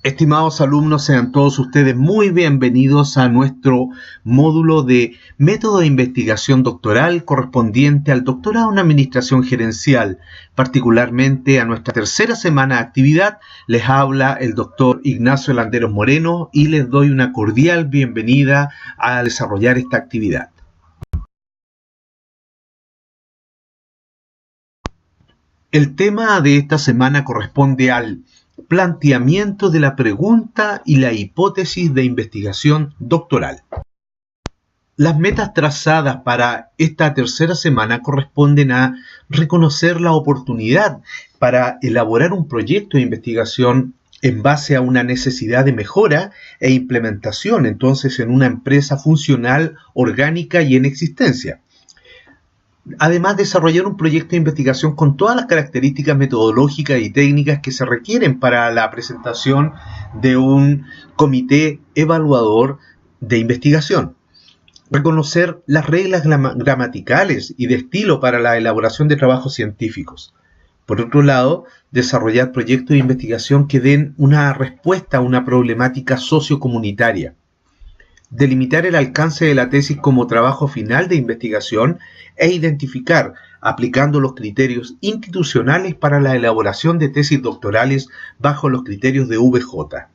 Estimados alumnos, sean todos ustedes muy bienvenidos a nuestro módulo de método de investigación doctoral correspondiente al doctorado en Administración Gerencial. Particularmente a nuestra tercera semana de actividad, les habla el doctor Ignacio Landeros Moreno y les doy una cordial bienvenida a desarrollar esta actividad. El tema de esta semana corresponde al planteamiento de la pregunta y la hipótesis de investigación doctoral. Las metas trazadas para esta tercera semana corresponden a reconocer la oportunidad para elaborar un proyecto de investigación en base a una necesidad de mejora e implementación, entonces, en una empresa funcional, orgánica y en existencia. Además, desarrollar un proyecto de investigación con todas las características metodológicas y técnicas que se requieren para la presentación de un comité evaluador de investigación. Reconocer las reglas gramaticales y de estilo para la elaboración de trabajos científicos. Por otro lado, desarrollar proyectos de investigación que den una respuesta a una problemática sociocomunitaria. Delimitar el alcance de la tesis como trabajo final de investigación e identificar, aplicando los criterios institucionales para la elaboración de tesis doctorales bajo los criterios de VJ.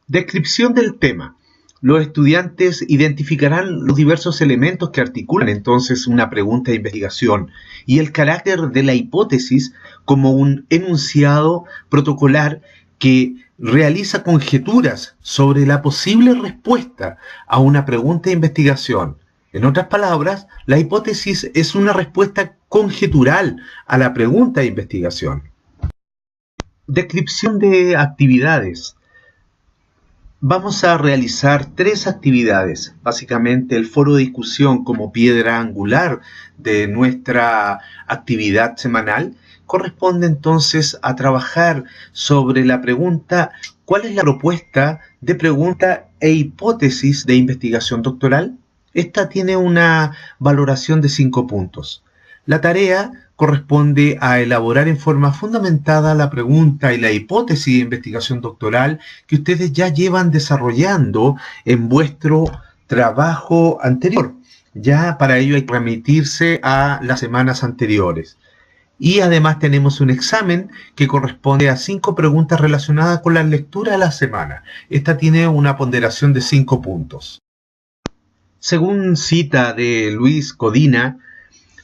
Descripción del tema. Los estudiantes identificarán los diversos elementos que articulan entonces una pregunta de investigación y el carácter de la hipótesis como un enunciado protocolar que realiza conjeturas sobre la posible respuesta a una pregunta de investigación. En otras palabras, la hipótesis es una respuesta conjetural a la pregunta de investigación. Descripción de actividades. Vamos a realizar 3 actividades, básicamente el foro de discusión como piedra angular de nuestra actividad semanal. Corresponde entonces a trabajar sobre la pregunta ¿cuál es la propuesta de pregunta e hipótesis de investigación doctoral? Esta tiene una valoración de 5 puntos. La tarea corresponde a elaborar en forma fundamentada la pregunta y la hipótesis de investigación doctoral que ustedes ya llevan desarrollando en vuestro trabajo anterior. Ya para ello hay que remitirse a las semanas anteriores. Y además tenemos un examen que corresponde a 5 preguntas relacionadas con la lectura de la semana. Esta tiene una ponderación de 5 puntos. Según cita de Luis Codina,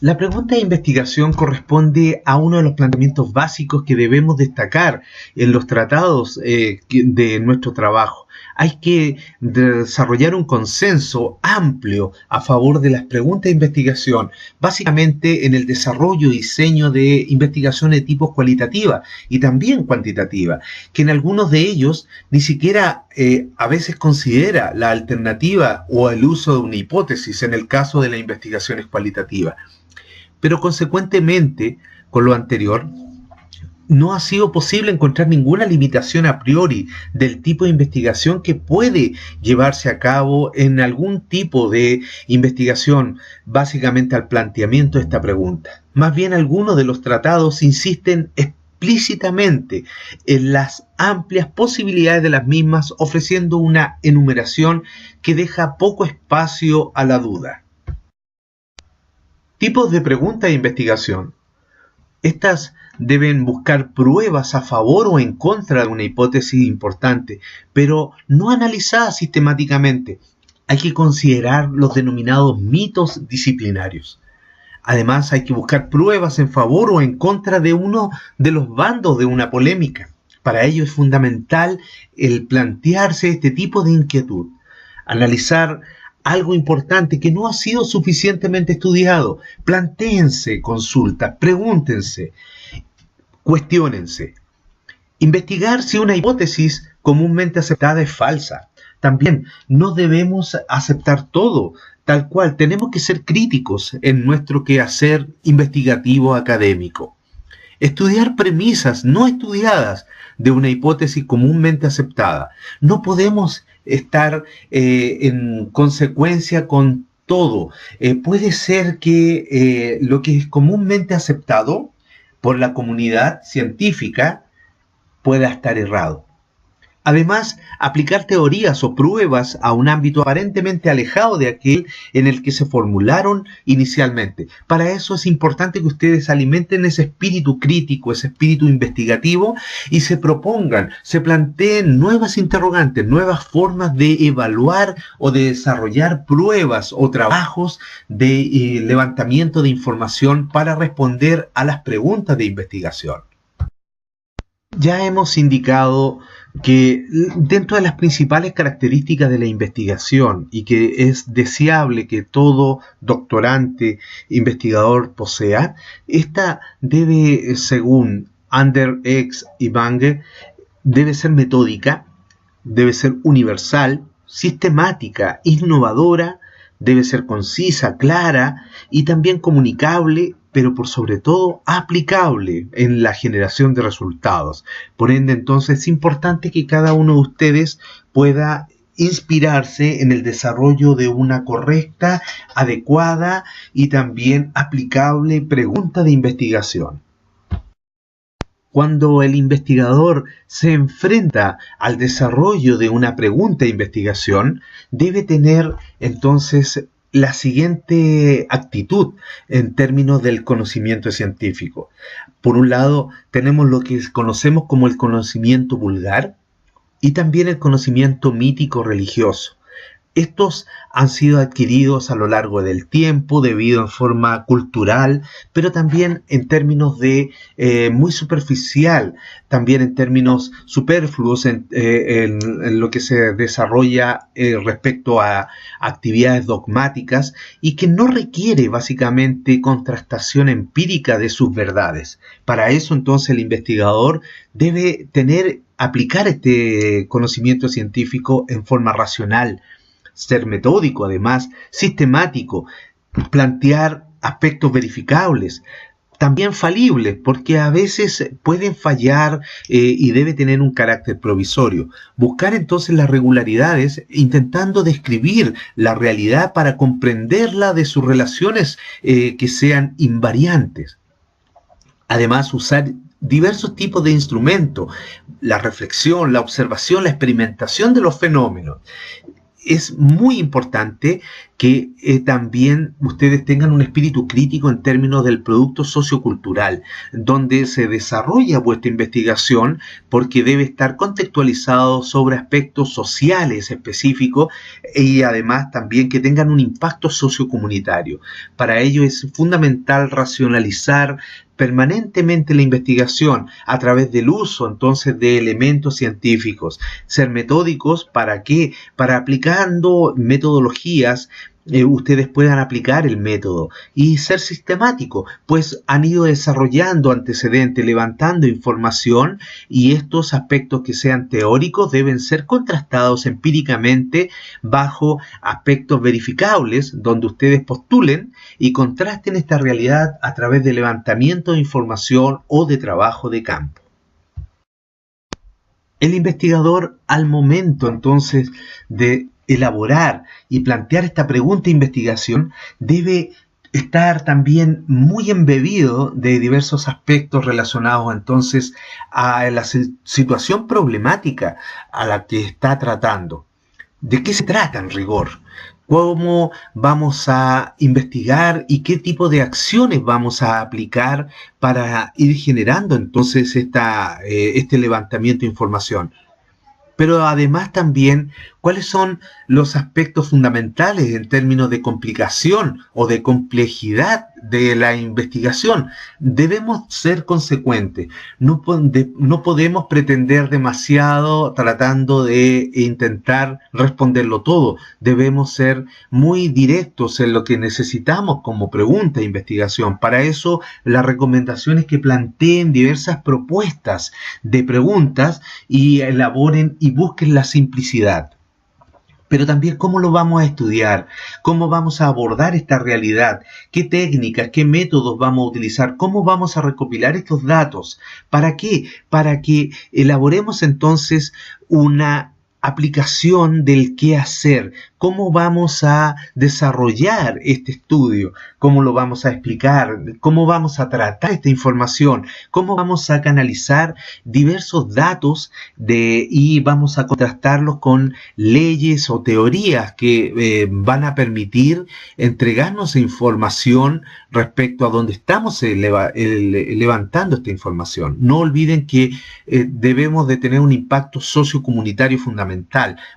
la pregunta de investigación corresponde a uno de los planteamientos básicos que debemos destacar en los tratados de nuestro trabajo. Hay que desarrollar un consenso amplio a favor de las preguntas de investigación, básicamente en el desarrollo y diseño de investigación de tipo cualitativa y también cuantitativa, que en algunos de ellos ni siquiera a veces considera la alternativa o el uso de una hipótesis en el caso de las investigaciones cualitativas. Pero consecuentemente, con lo anterior, no ha sido posible encontrar ninguna limitación a priori del tipo de investigación que puede llevarse a cabo en algún tipo de investigación, básicamente al planteamiento de esta pregunta. Más bien, algunos de los tratados insisten explícitamente en las amplias posibilidades de las mismas, ofreciendo una enumeración que deja poco espacio a la duda. Tipos de preguntas de investigación. Estas deben buscar pruebas a favor o en contra de una hipótesis importante, pero no analizadas sistemáticamente. Hay que considerar los denominados mitos disciplinarios. Además, hay que buscar pruebas en favor o en contra de uno de los bandos de una polémica. Para ello es fundamental el plantearse este tipo de inquietud. Analizar algo importante que no ha sido suficientemente estudiado. Plantéense consultas, pregúntense, cuestiónense. Investigar si una hipótesis comúnmente aceptada es falsa. También no debemos aceptar todo tal cual. Tenemos que ser críticos en nuestro quehacer investigativo académico. Estudiar premisas no estudiadas de una hipótesis comúnmente aceptada. No podemos estar en consecuencia con todo. Puede ser que lo que es comúnmente aceptado por la comunidad científica pueda estar errado. Además, aplicar teorías o pruebas a un ámbito aparentemente alejado de aquel en el que se formularon inicialmente. Para eso es importante que ustedes alimenten ese espíritu crítico, ese espíritu investigativo y se propongan, se planteen nuevas interrogantes, nuevas formas de evaluar o de desarrollar pruebas o trabajos de levantamiento de información para responder a las preguntas de investigación. Ya hemos indicado que dentro de las principales características de la investigación y que es deseable que todo doctorante investigador posea, esta debe, según Ander, X y Bange, debe ser metódica, debe ser universal, sistemática, innovadora, debe ser concisa, clara y también comunicable, pero por sobre todo aplicable en la generación de resultados. Por ende, entonces, es importante que cada uno de ustedes pueda inspirarse en el desarrollo de una correcta, adecuada y también aplicable pregunta de investigación. Cuando el investigador se enfrenta al desarrollo de una pregunta de investigación, debe tener entonces la siguiente actitud en términos del conocimiento científico. Por un lado, tenemos lo que conocemos como el conocimiento vulgar y también el conocimiento mítico religioso. Estos han sido adquiridos a lo largo del tiempo debido en forma cultural, pero también en términos de muy superficial, también en términos superfluos en lo que se desarrolla respecto a actividades dogmáticas y que no requiere básicamente contrastación empírica de sus verdades. Para eso entonces el investigador debe aplicar este conocimiento científico en forma racional, ser metódico, además, sistemático, plantear aspectos verificables, también falibles, porque a veces pueden fallar y debe tener un carácter provisorio. Buscar entonces las regularidades, intentando describir la realidad para comprenderla de sus relaciones que sean invariantes. Además, usar diversos tipos de instrumentos, la reflexión, la observación, la experimentación de los fenómenos. Es muy importante que también ustedes tengan un espíritu crítico en términos del producto sociocultural, donde se desarrolla vuestra investigación, porque debe estar contextualizado sobre aspectos sociales específicos y además también que tengan un impacto sociocomunitario. Para ello es fundamental racionalizar permanentemente la investigación a través del uso entonces de elementos científicos, ser metódicos. ¿Para qué? Para aplicando metodologías ustedes puedan aplicar el método y ser sistemático, pues han ido desarrollando antecedentes, levantando información y estos aspectos que sean teóricos deben ser contrastados empíricamente bajo aspectos verificables donde ustedes postulen y contrasten esta realidad a través de levantamiento de información o de trabajo de campo. El investigador, al momento entonces de elaborar y plantear esta pregunta de investigación, debe estar también muy embebido de diversos aspectos relacionados entonces a la situación problemática a la que está tratando. ¿De qué se trata en rigor? ¿Cómo vamos a investigar y qué tipo de acciones vamos a aplicar para ir generando entonces este levantamiento de información? Pero además también, ¿cuáles son los aspectos fundamentales en términos de complicación o de complejidad de la investigación? Debemos ser consecuentes. No podemos pretender demasiado tratando de intentar responderlo todo. Debemos ser muy directos en lo que necesitamos como pregunta de investigación. Para eso, la recomendación es que planteen diversas propuestas de preguntas y elaboren y busquen la simplicidad. Pero también cómo lo vamos a estudiar, cómo vamos a abordar esta realidad, qué técnicas, qué métodos vamos a utilizar, cómo vamos a recopilar estos datos. ¿Para qué? Para que elaboremos entonces una aplicación del qué hacer, cómo vamos a desarrollar este estudio, cómo lo vamos a explicar, cómo vamos a tratar esta información, cómo vamos a canalizar diversos datos y vamos a contrastarlos con leyes o teorías que van a permitir entregarnos información respecto a dónde estamos levantando esta información. No olviden que debemos de tener un impacto sociocomunitario fundamental.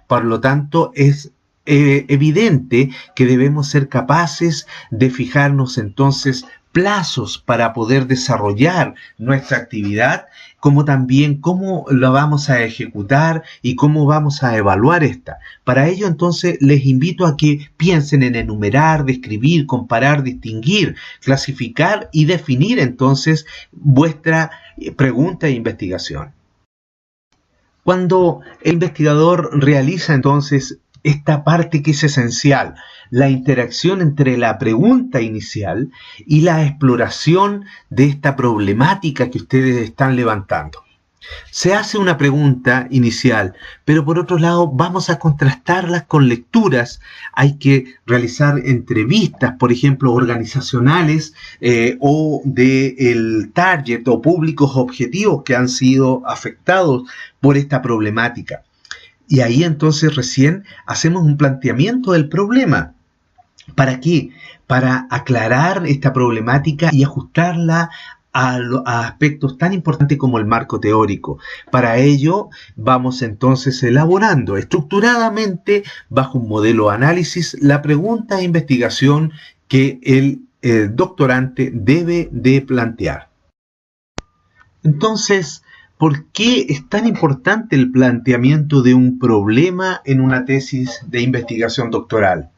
Por lo tanto, es evidente que debemos ser capaces de fijarnos entonces plazos para poder desarrollar nuestra actividad, como también cómo la vamos a ejecutar y cómo vamos a evaluar esta. Para ello, entonces, les invito a que piensen en enumerar, describir, comparar, distinguir, clasificar y definir entonces vuestra pregunta e investigación. Cuando el investigador realiza entonces esta parte que es esencial, la interacción entre la pregunta inicial y la exploración de esta problemática que ustedes están levantando. Se hace una pregunta inicial, pero por otro lado vamos a contrastarlas con lecturas. Hay que realizar entrevistas, por ejemplo, organizacionales o del target o públicos objetivos que han sido afectados por esta problemática. Y ahí entonces recién hacemos un planteamiento del problema. ¿Para qué? Para aclarar esta problemática y ajustarla a aspectos tan importantes como el marco teórico. Para ello vamos entonces elaborando estructuradamente bajo un modelo de análisis la pregunta de investigación que el doctorante debe de plantear. Entonces, ¿por qué es tan importante el planteamiento de un problema en una tesis de investigación doctoral?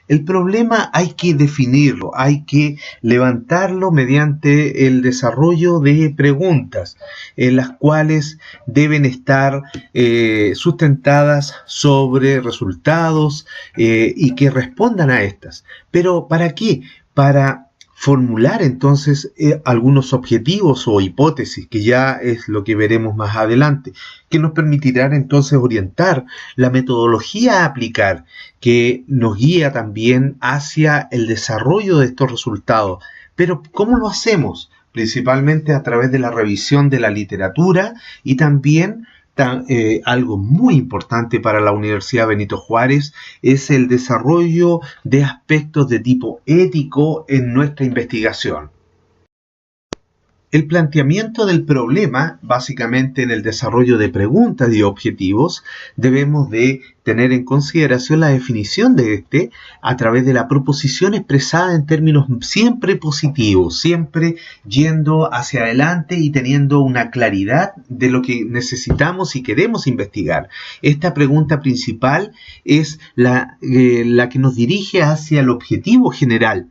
El problema hay que definirlo, hay que levantarlo mediante el desarrollo de preguntas, en las cuales deben estar sustentadas sobre resultados y que respondan a estas. ¿Pero para qué? Para formular entonces algunos objetivos o hipótesis, que ya es lo que veremos más adelante, que nos permitirán entonces orientar la metodología a aplicar, que nos guía también hacia el desarrollo de estos resultados. Pero ¿cómo lo hacemos? Principalmente a través de la revisión de la literatura y también algo muy importante para la Universidad Benito Juárez es el desarrollo de aspectos de tipo ético en nuestra investigación. El planteamiento del problema, básicamente en el desarrollo de preguntas y objetivos, debemos de tener en consideración la definición de este a través de la proposición expresada en términos siempre positivos, siempre yendo hacia adelante y teniendo una claridad de lo que necesitamos y queremos investigar. Esta pregunta principal es la que nos dirige hacia el objetivo general.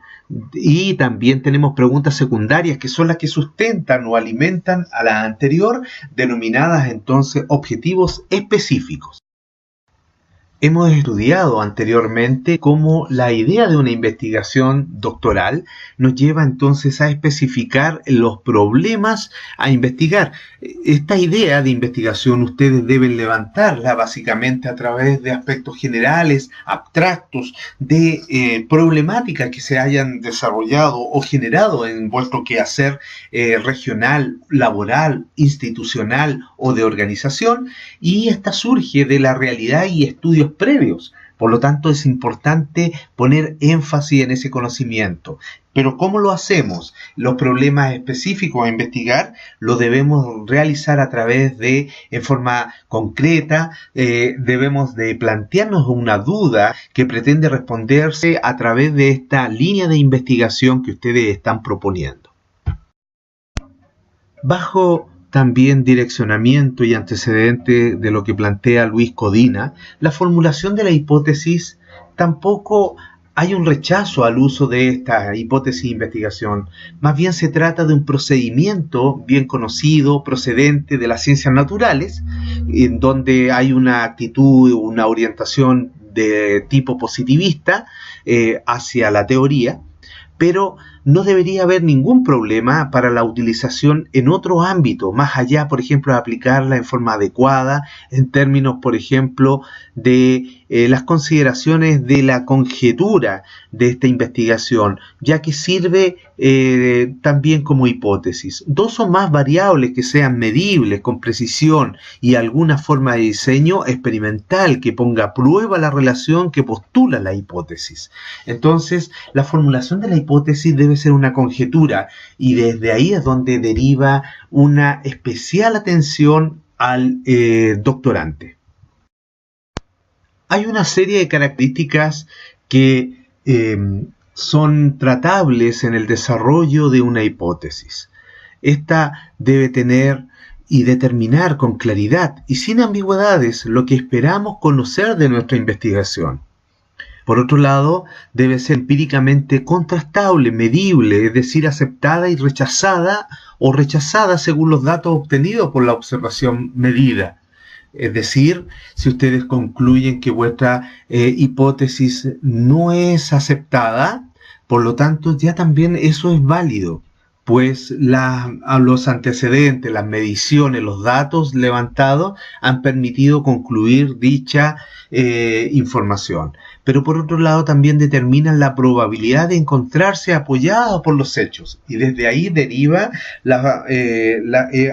Y también tenemos preguntas secundarias que son las que sustentan o alimentan a la anterior, denominadas entonces objetivos específicos. Hemos estudiado anteriormente cómo la idea de una investigación doctoral nos lleva entonces a especificar los problemas a investigar. Esta idea de investigación ustedes deben levantarla básicamente a través de aspectos generales, abstractos, de problemáticas que se hayan desarrollado o generado en vuestro quehacer regional, laboral, institucional o de organización, y esta surge de la realidad y estudios previos. Por lo tanto, es importante poner énfasis en ese conocimiento. Pero ¿cómo lo hacemos? Los problemas específicos a investigar los debemos realizar a través de, en forma concreta, debemos de plantearnos una duda que pretende responderse a través de esta línea de investigación que ustedes están proponiendo. Bajo también direccionamiento y antecedente de lo que plantea Luis Codina, la formulación de la hipótesis tampoco hay un rechazo al uso de esta hipótesis de investigación. Más bien se trata de un procedimiento bien conocido, procedente de las ciencias naturales, en donde hay una actitud, una orientación de tipo positivista hacia la teoría, pero no debería haber ningún problema para la utilización en otro ámbito, más allá, por ejemplo, de aplicarla en forma adecuada, en términos, por ejemplo, de las consideraciones de la conjetura de esta investigación, ya que sirve también como hipótesis. Dos o más variables que sean medibles con precisión y alguna forma de diseño experimental que ponga a prueba la relación que postula la hipótesis. Entonces, la formulación de la hipótesis debe ser una conjetura y desde ahí es donde deriva una especial atención al doctorante. Hay una serie de características que son tratables en el desarrollo de una hipótesis. Esta debe tener y determinar con claridad y sin ambigüedades lo que esperamos conocer de nuestra investigación. Por otro lado, debe ser empíricamente contrastable, medible, es decir, aceptada y rechazada o rechazada según los datos obtenidos por la observación medida. Es decir, si ustedes concluyen que vuestra hipótesis no es aceptada, por lo tanto ya también eso es válido, pues los antecedentes, las mediciones, los datos levantados han permitido concluir dicha información. Pero por otro lado también determinan la probabilidad de encontrarse apoyada por los hechos y desde ahí deriva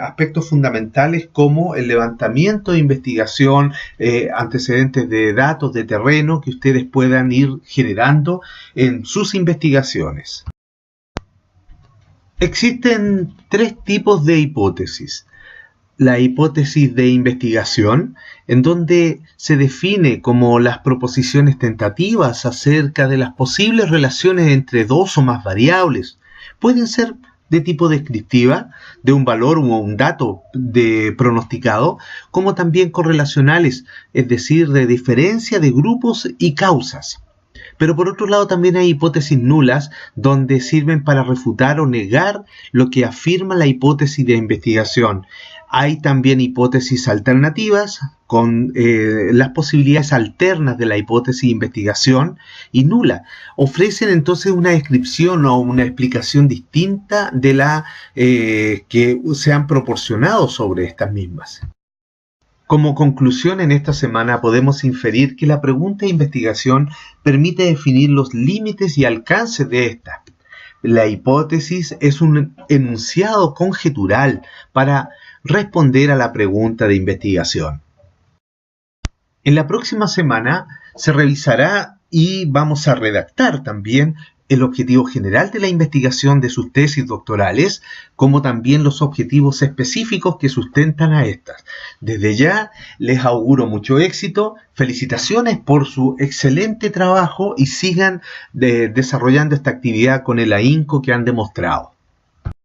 aspectos fundamentales como el levantamiento de investigación, antecedentes de datos de terreno que ustedes puedan ir generando en sus investigaciones. Existen tres tipos de hipótesis. La hipótesis de investigación, en donde se define como las proposiciones tentativas acerca de las posibles relaciones entre dos o más variables. Pueden ser de tipo descriptiva, de un valor o un dato pronosticado, como también correlacionales, es decir, de diferencia de grupos y causas. Pero por otro lado también hay hipótesis nulas donde sirven para refutar o negar lo que afirma la hipótesis de investigación. Hay también hipótesis alternativas con las posibilidades alternas de la hipótesis de investigación y nula. Ofrecen entonces una descripción o una explicación distinta de la que se han proporcionado sobre estas mismas. Como conclusión en esta semana podemos inferir que la pregunta de investigación permite definir los límites y alcances de esta. La hipótesis es un enunciado conjetural para responder a la pregunta de investigación. En la próxima semana se revisará y vamos a redactar también el objetivo general de la investigación de sus tesis doctorales, como también los objetivos específicos que sustentan a estas. Desde ya les auguro mucho éxito, felicitaciones por su excelente trabajo y sigan desarrollando esta actividad con el ahínco que han demostrado.